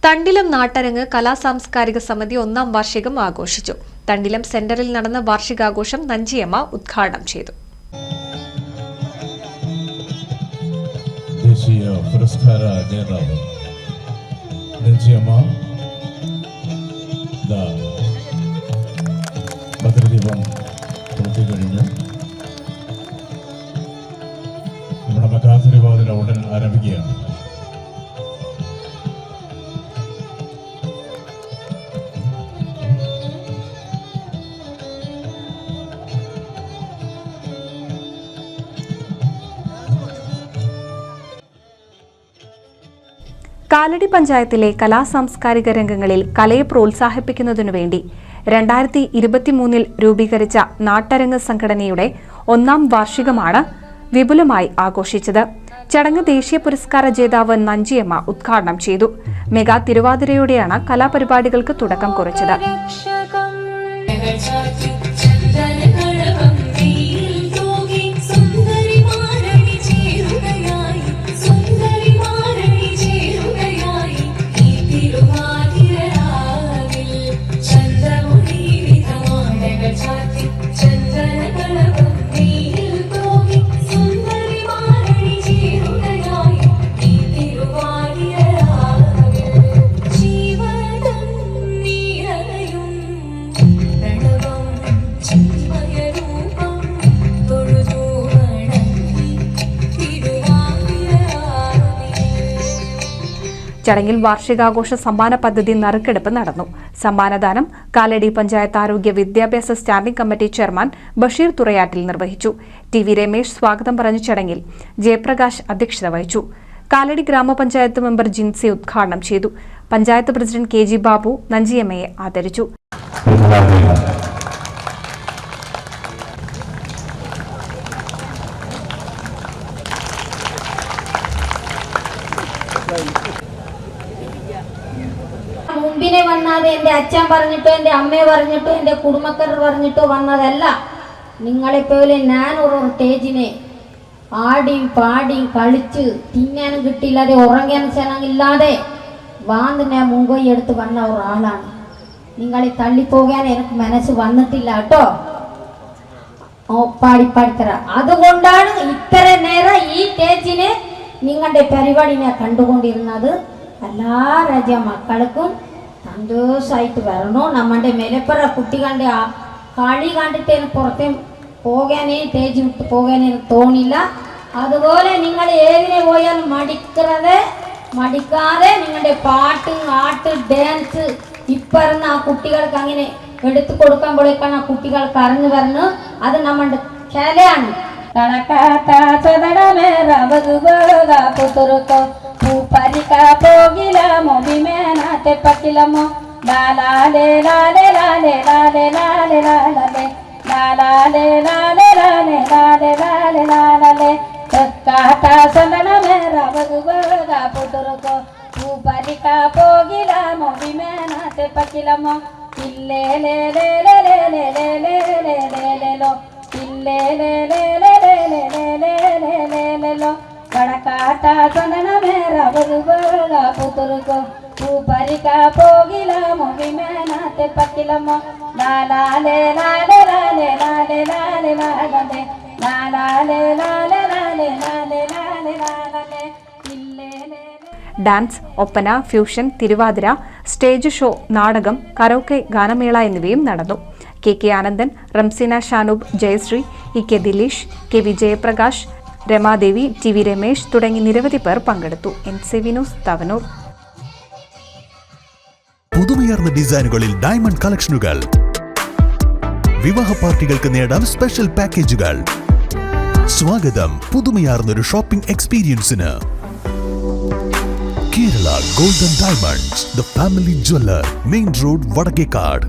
തണ്ടിലം നാട്ടരങ്ങ് കലാസാംസ്കാരിക സമിതി 1ാം വാർഷികം ആഘോഷിച്ചു. തണ്ടിലം സെന്ററിൽ നടന്ന വാർഷികാഘോഷം നഞ്ചിയമ്മ ഉദ്ഘാടനം ചെയ്തു. ദേശീയ പുരസ്കാര ജേതാവ് നഞ്ചിയമ്മ ഭദ്രദീപം പൂർത്തി കഴിഞ്ഞു. നമ്മുടെ മകാതിരുവാതിര ഉടൻ ആരംഭിക്കുകയാണ്. കാലടി പഞ്ചായത്തിലെ കലാസാംസ്കാരിക രംഗങ്ങളിൽ കലയെ പ്രോത്സാഹിപ്പിക്കുന്നതിനുവേണ്ടി 2023 രൂപീകരിച്ച നാട്ടരങ്ങ് സംഘടനയുടെ 1ാം വാർഷികമാണ് വിപുലമായി ആഘോഷിച്ചത്. ചടങ്ങ് ദേശീയ പുരസ്കാര ജേതാവ് നഞ്ചിയമ്മ ഉദ്ഘാടനം ചെയ്തു. മെഗാ തിരുവാതിരയോടെയാണ് കലാപരിപാടികൾക്ക് തുടക്കം കുറിച്ചത്. ചടങ്ങിൽ വാർഷികാഘോഷ സമ്മാന പദ്ധതി നറുക്കെടുപ്പ് നടന്നു. സമ്മാനദാനം കാലടി പഞ്ചായത്ത് ആരോഗ്യ വിദ്യാഭ്യാസ സ്റ്റാൻഡിംഗ് കമ്മിറ്റി ചെയർമാൻ ബഷീർ തുറയാട്ടിൽ നിർവഹിച്ചു. ടി.വി. രമേശ് സ്വാഗതം പറഞ്ഞ ചടങ്ങിൽ ജയപ്രകാശ് അധ്യക്ഷത വഹിച്ചു. കാലടി ഗ്രാമപഞ്ചായത്ത് മെമ്പർ ജിൻസി ഉദ്ഘാടനം ചെയ്തു. പഞ്ചായത്ത് പ്രസിഡന്റ് കെ.ജി. ബാബു നഞ്ചിയമ്മയെ ആദരിച്ചു. മുമ്പിനെ വന്നത് എൻ്റെ അച്ഛൻ പറഞ്ഞിട്ടോ എൻ്റെ അമ്മയെ പറഞ്ഞിട്ടോ എൻ്റെ കുടുംബക്കാർ പറഞ്ഞിട്ടോ വന്നതല്ല. നിങ്ങളെപ്പോലെ ഞാൻ ഒരു സ്റ്റേജിനെ ആടിയും പാടിയും കളിച്ച് തിന്നാനും കിട്ടിയില്ലാതെ ഉറങ്ങാനും സ്ഥലമില്ലാതെ വാന്തിനെ മുൻകൈ എടുത്ത് വന്ന ഒരാളാണ്. നിങ്ങളെ തള്ളിപ്പോകാൻ എനിക്ക് മനസ്സ് വന്നിട്ടില്ല കേട്ടോ. പാടിത്തര അതുകൊണ്ടാണ് ഇത്ര നേരം ഈ സ്റ്റേജിനെ നിങ്ങളുടെ പരിപാടിനെ കണ്ടുകൊണ്ടിരുന്നത്. എല്ലാ രാജ്യ മക്കൾക്കും സന്തോഷമായിട്ട് വരണോ. നമ്മുടെ മെലപ്പുറ കുട്ടികളുടെ കളി കണ്ടിട്ട് എനിക്ക് പുറത്തേ പോകാനേ സ്റ്റേജ് വിട്ട് പോകാനേ തോന്നില്ല. അതുപോലെ നിങ്ങൾ ഏതിനെ പോയാലും മടിക്കാതെ നിങ്ങളുടെ പാട്ട് ആട്ട് ഡാൻസ് ഇപ്പറന്ന ആ കുട്ടികൾക്ക് അങ്ങനെ എടുത്തു കൊടുക്കുമ്പോഴേക്കാണ് ആ കുട്ടികൾക്ക് അറിഞ്ഞു വരണം. അത് നമ്മുടെ കലയാണ്. പൂപ്പരിക്കാ പോകിലമോ വിമേനാത്തെ പക്കിലമോ ലാലാലേ ലാലേ ലാലേ ലാലേ ലാലേ ലാലേ ലാലാലേ ലാലേ ലാലേ ലാലേ ലാലേ ലാലേ കാട്ടാ സന്തനമേ റവഗുഗ പുതുറുകോ പൂപ്പരിക്കാ പോകിലമോ വിമേനാത്തെ പക്കിലമോ ഇല്ലേ ലേ ലേ ലേ ലേ ലേ ലേ ലേ ലേ ലേ ലേ ലോ ഇല്ലേ ലേ ലേ ലേ ലേ ലേ ലേ ലേ ലേ ലേ ലോ കടക്കാട്ടാ സന്തനമേ റവഗുഗ പുതുറുകോ പൂപ്പരിക്കാ പോകിലമോ വിമേനാത്തെ പക്കിലമോ ലാലാലേ ലാലേ ലാലേ ലാലേ ലാലേ ലാലേ ലാലാലേ ലാലേ ലാലേ ലാലേ ലാലേ ലാലേ ഇല്ലേ ലേ. Dance, Oppana, fusion, Thiruvathira, stage show, നാടകം, കരോക്കെ, ഗാനമേള എന്നിവയും നടന്നു. K Anandan, Ramseena Shanoob, Jayasree, K Dileesh, K Jayaprakash, Ramadevi, T V. Ramesh തുടങ്ങി നിരവധി പേർ പങ്കെടുത്തു. NCV news Thavanur. പുതുമയാർന്ന ഡിസൈനുകളിൽ ഡയമണ്ട് കളക്ഷനുകൾ, വിവാഹ പാർട്ടികൾക്ക് നേടാം സ്പെഷ്യൽ പാക്കേജുകൾ. സ്വാഗതം പുതുമയാർന്നൊരു ഷോപ്പിംഗ് എക്സ്പീരിയൻസിന്. Kerala golden diamonds, the family jeweller, main road, Vadakkekad.